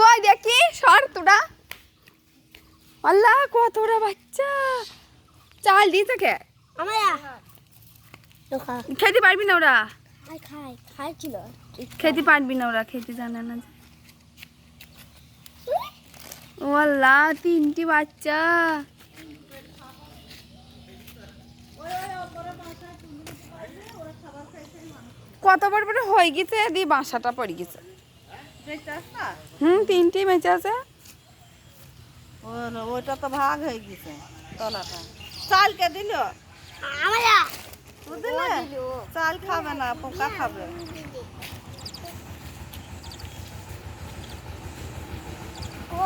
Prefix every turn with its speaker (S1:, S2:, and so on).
S1: কই দেখি সর তোরা আল্লাহ কতটা বাচ্চা চাল দিয়েছে কে খেতে পারবি না ওরা খেতে পারবি না ওরা খেতে জানে না ও আল্লাহ 3টি বাচ্চা কত বড় বড় হয়ে গেছে দিয়ে বাসাটা পড়ে গেছে 3টি বেঁচে আছে
S2: ওইটা তো ভাগ হয়ে গেছে তলাটা চাল কে দিল চাল খাবে না পোকা খাবে
S3: ও